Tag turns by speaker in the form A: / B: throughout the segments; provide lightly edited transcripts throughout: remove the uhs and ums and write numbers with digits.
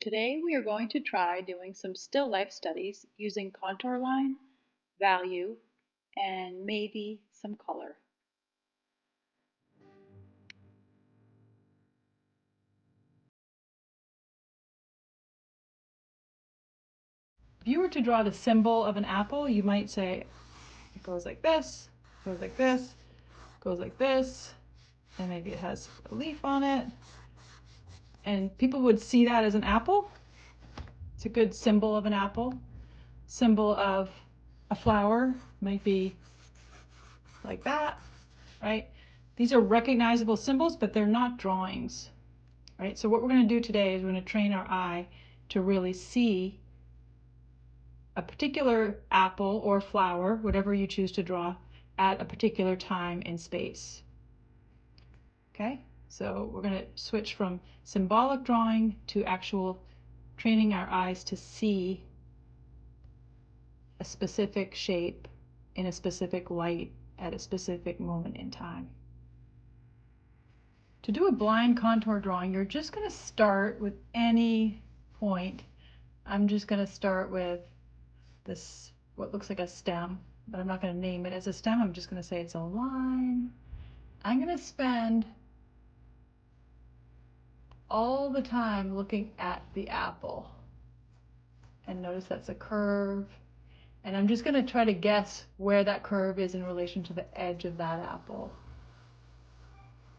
A: Today we are going to try doing some still life studies using contour line, value, and maybe some color.
B: If you were to draw the symbol of an apple, you might say it goes like this, goes like this, goes like this, and maybe it has a leaf on it. And people would see that as an apple. It's a good symbol of an apple. Symbol of a flower might be like that, right? These are recognizable symbols, but they're not drawings, right? So what we're going to do today is we're going to train our eye to really see a particular apple or flower, whatever you choose to draw, at a particular time in space. Okay, so we're going to switch from symbolic drawing to actual training our eyes to see a specific shape in a specific light at a specific moment in time. To do a blind contour drawing, you're just going to start with any point. I'm just going to start with this, what looks like a stem, but I'm not going to name it as a stem. I'm just going to say it's a line. I'm going to spend all the time looking at the apple. And notice that's a curve. And I'm just going to try to guess where that curve is in relation to the edge of that apple.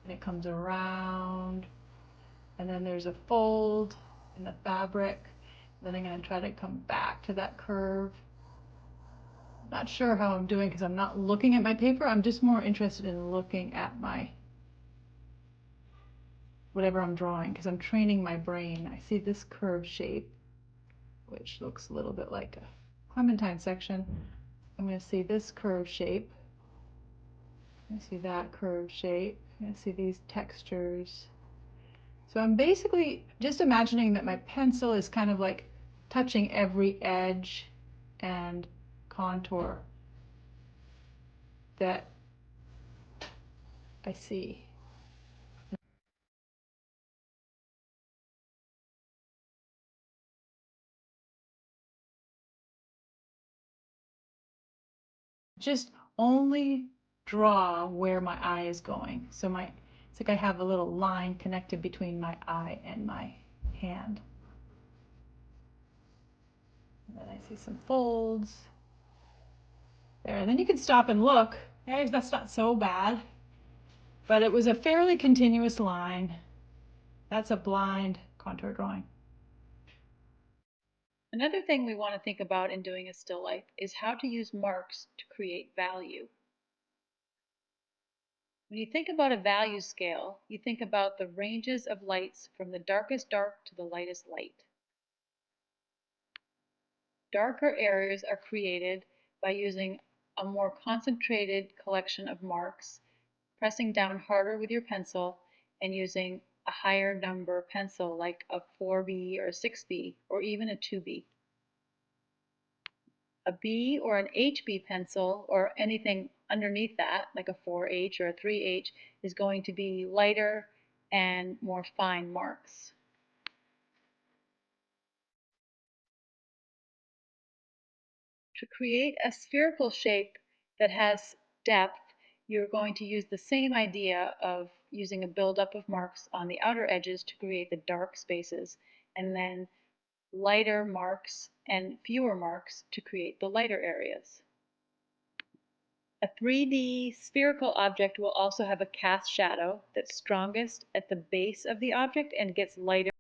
B: And it comes around, and then there's a fold in the fabric. Then I'm going to try to come back to that curve. Not sure how I'm doing because I'm not looking at my paper. I'm just more interested in looking at my whatever I'm drawing because I'm training my brain. I see this curve shape, which looks a little bit like a clementine section. I'm going to see this curve shape. I'm going to see that curve shape. I'm going to see these textures. So I'm basically just imagining that my pencil is kind of like touching every edge and contour that I see. Just only draw where my eye is going. So it's like I have a little line connected between my eye and my hand. And then I see some folds there. And then you can stop and look. Hey, that's not so bad. But it was a fairly continuous line. That's a blind contour drawing.
A: Another thing we want to think about in doing a still life is how to use marks to create value. When you think about a value scale, you think about the ranges of lights from the darkest dark to the lightest light. Darker areas are created by using a more concentrated collection of marks, pressing down harder with your pencil, and using a higher number pencil like a 4B or a 6B or even a 2B. A B or an HB pencil or anything underneath that, like a 4H or a 3H, is going to be lighter and more fine marks. To create a spherical shape that has depth, you're going to use the same idea of using a buildup of marks on the outer edges to create the dark spaces, and then lighter marks and fewer marks to create the lighter areas. A 3D spherical object will also have a cast shadow that's strongest at the base of the object and gets lighter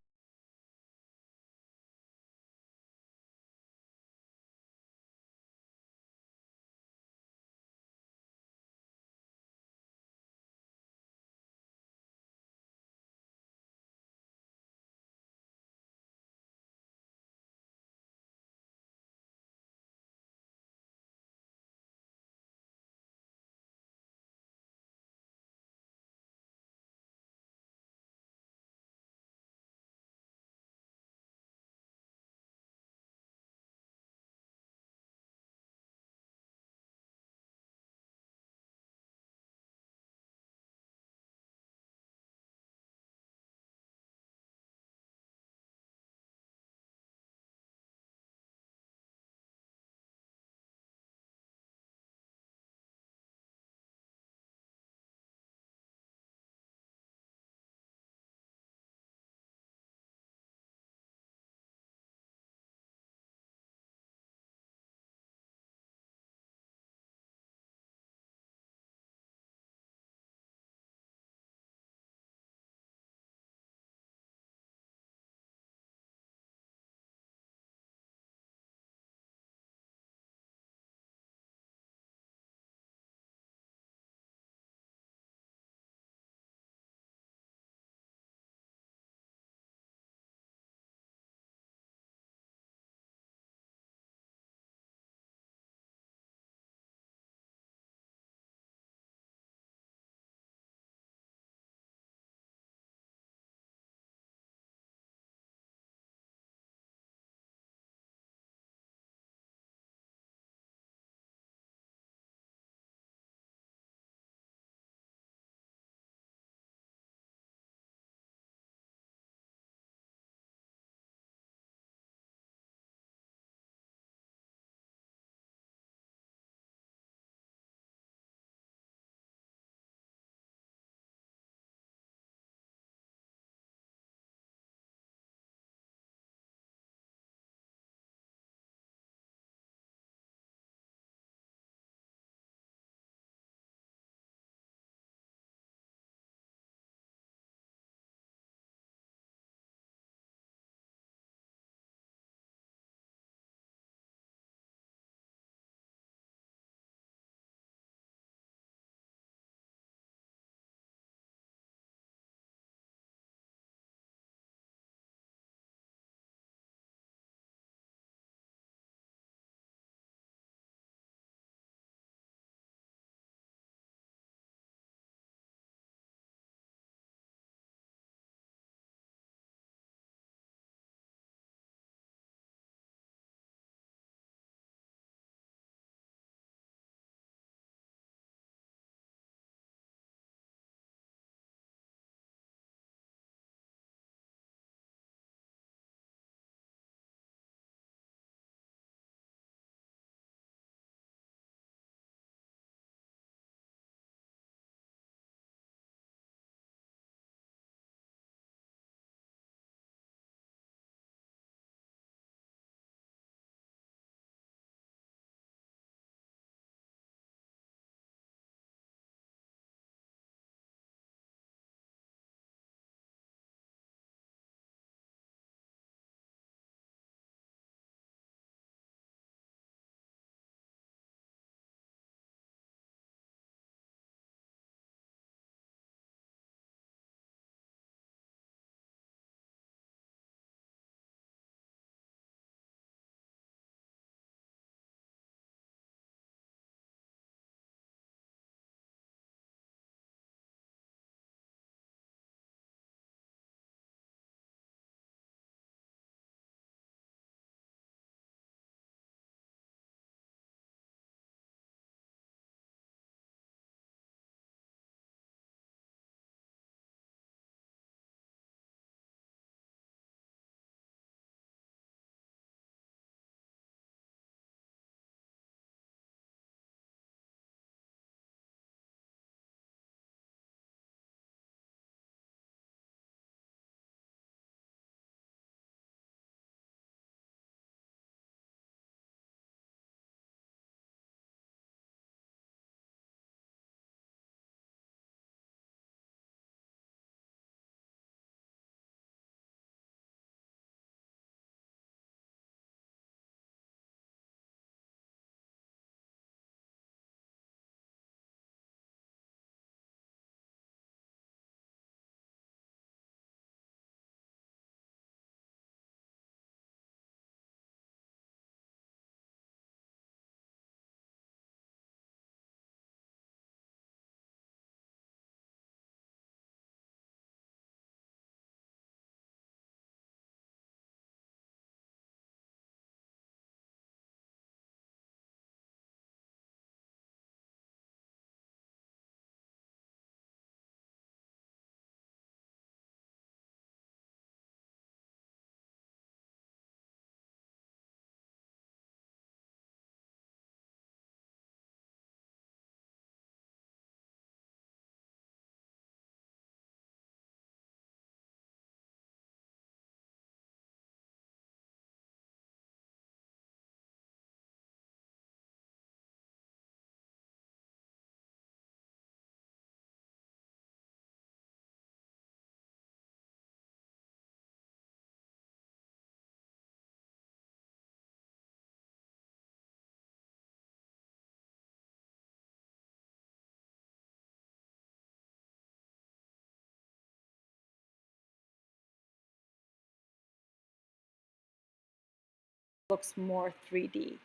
A: looks more 3D.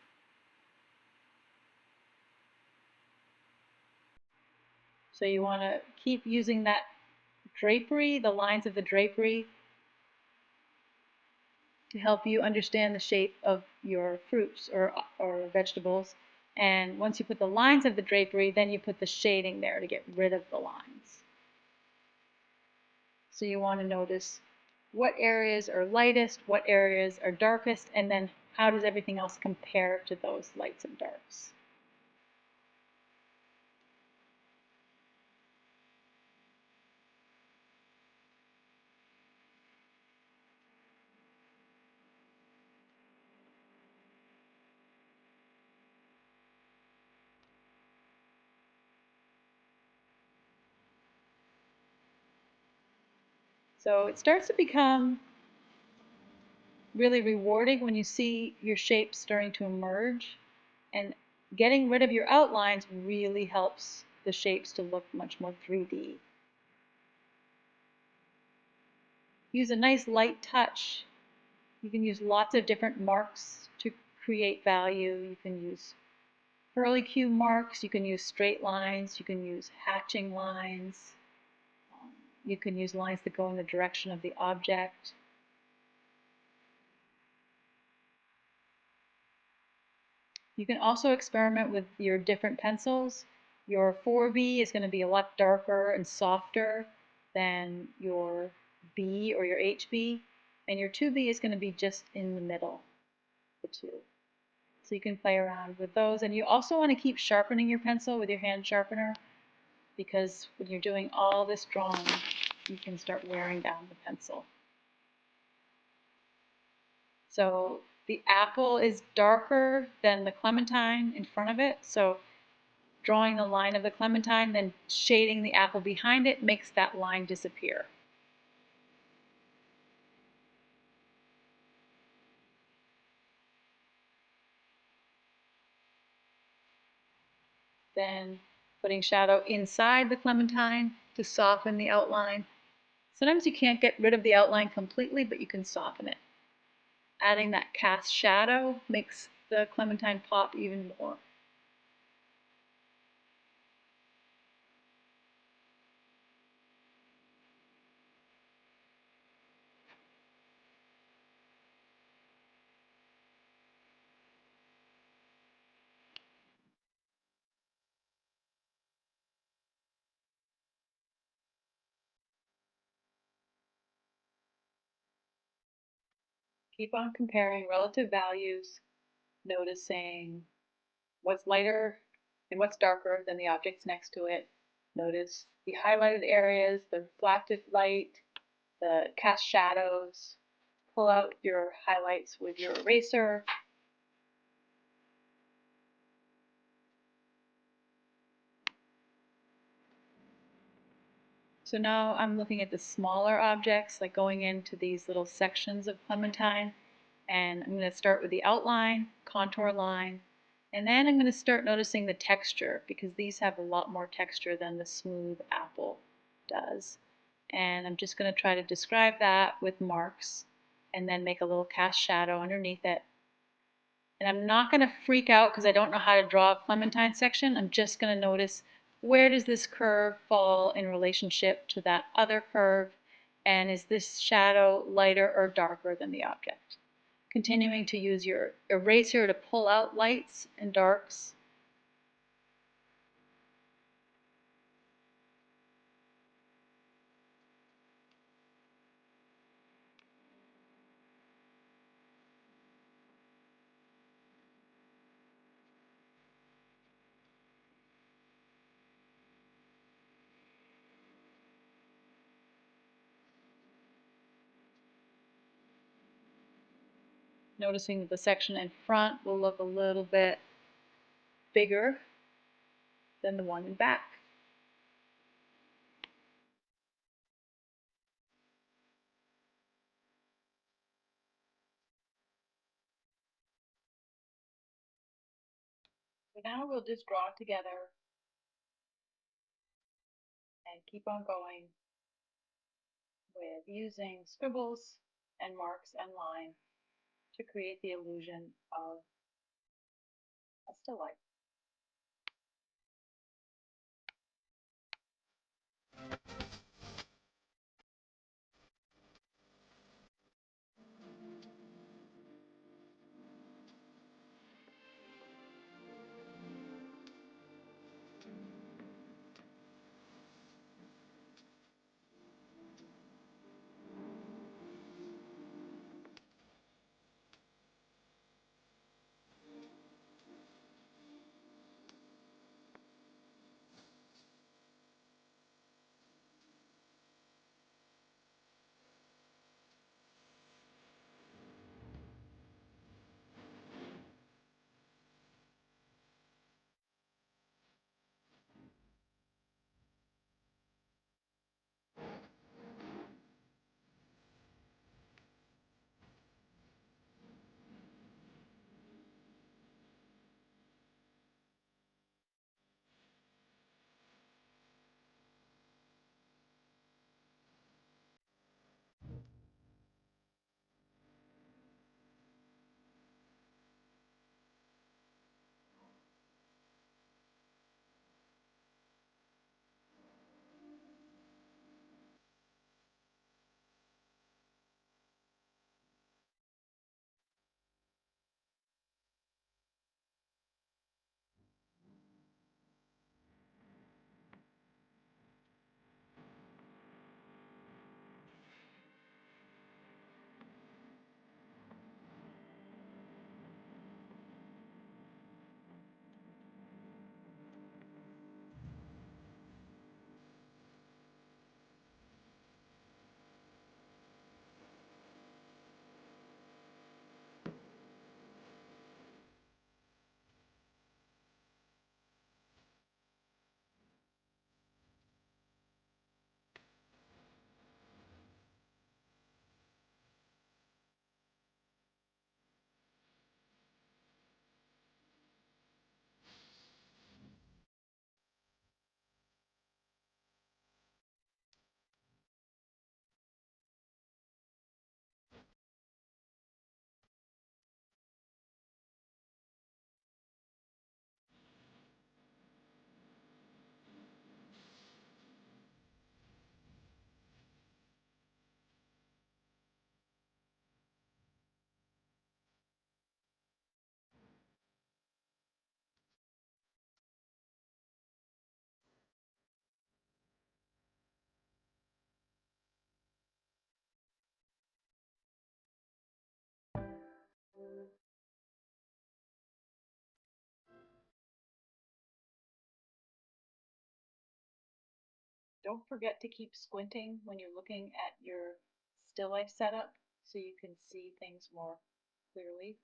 A: So you want to keep using that drapery, the lines of the drapery, to help you understand the shape of your fruits or vegetables. And once you put the lines of the drapery, then you put the shading there to get rid of the lines. So you want to notice what areas are lightest, what areas are darkest, and then how does everything else compare to those lights and darks. So it starts to become really rewarding when you see your shapes starting to emerge, and getting rid of your outlines really helps the shapes to look much more 3D. Use a nice light touch. You can use lots of different marks to create value. You can use curlicue marks, you can use straight lines, you can use hatching lines, you can use lines that go in the direction of the object. You can also experiment with your different pencils. Your 4B is going to be a lot darker and softer than your B or your HB, and your 2B is going to be just in the middle, the two. So you can play around with those, and you also want to keep sharpening your pencil with your hand sharpener, because when you're doing all this drawing, you can start wearing down the pencil. So the apple is darker than the clementine in front of it, so drawing the line of the clementine, then shading the apple behind it makes that line disappear. Then putting shadow inside the clementine to soften the outline. Sometimes you can't get rid of the outline completely, but you can soften it. Adding that cast shadow makes the clementine pop even more. Keep on comparing relative values, noticing what's lighter and what's darker than the objects next to it. Notice the highlighted areas, the reflected light, the cast shadows. Pull out your highlights with your eraser. So now I'm looking at the smaller objects, like going into these little sections of clementine. And I'm going to start with the outline, contour line, and then I'm going to start noticing the texture, because these have a lot more texture than the smooth apple does. And I'm just going to try to describe that with marks and then make a little cast shadow underneath it. And I'm not going to freak out because I don't know how to draw a clementine section. I'm just going to notice, where does this curve fall in relationship to that other curve, and is this shadow lighter or darker than the object? Continuing to use your eraser to pull out lights and darks. Noticing that the section in front will look a little bit bigger than the one in back. So now we'll just draw together and keep on going with using scribbles and marks and line to create the illusion of a still life. Don't forget to keep squinting when you're looking at your still life setup so you can see things more clearly.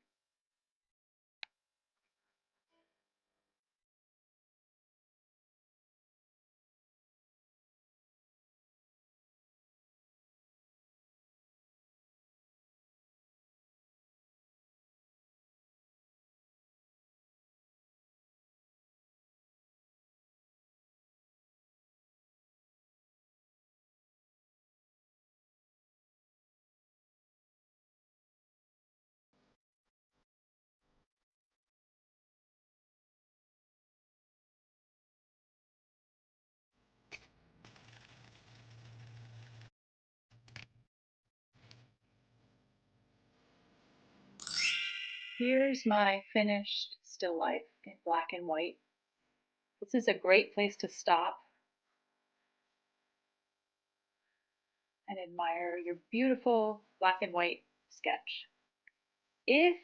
A: Here's my finished still life in black and white. This is a great place to stop and admire your beautiful black and white sketch. If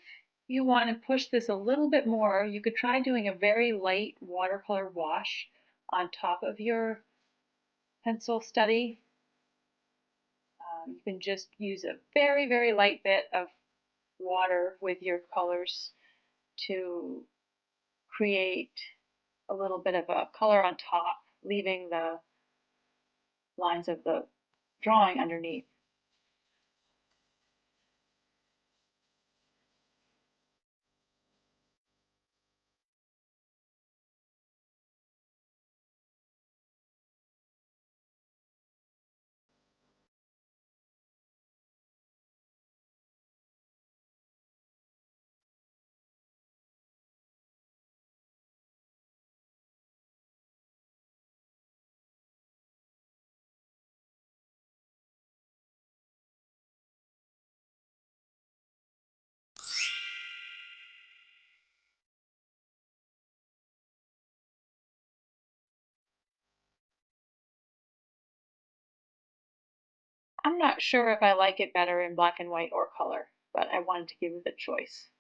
A: you want to push this a little bit more, you could try doing a very light watercolor wash on top of your pencil study. You can just use a very, very light bit of water with your colors to create a little bit of a color on top, leaving the lines of the drawing underneath. I'm not sure if I like it better in black and white or color, but I wanted to give you the choice.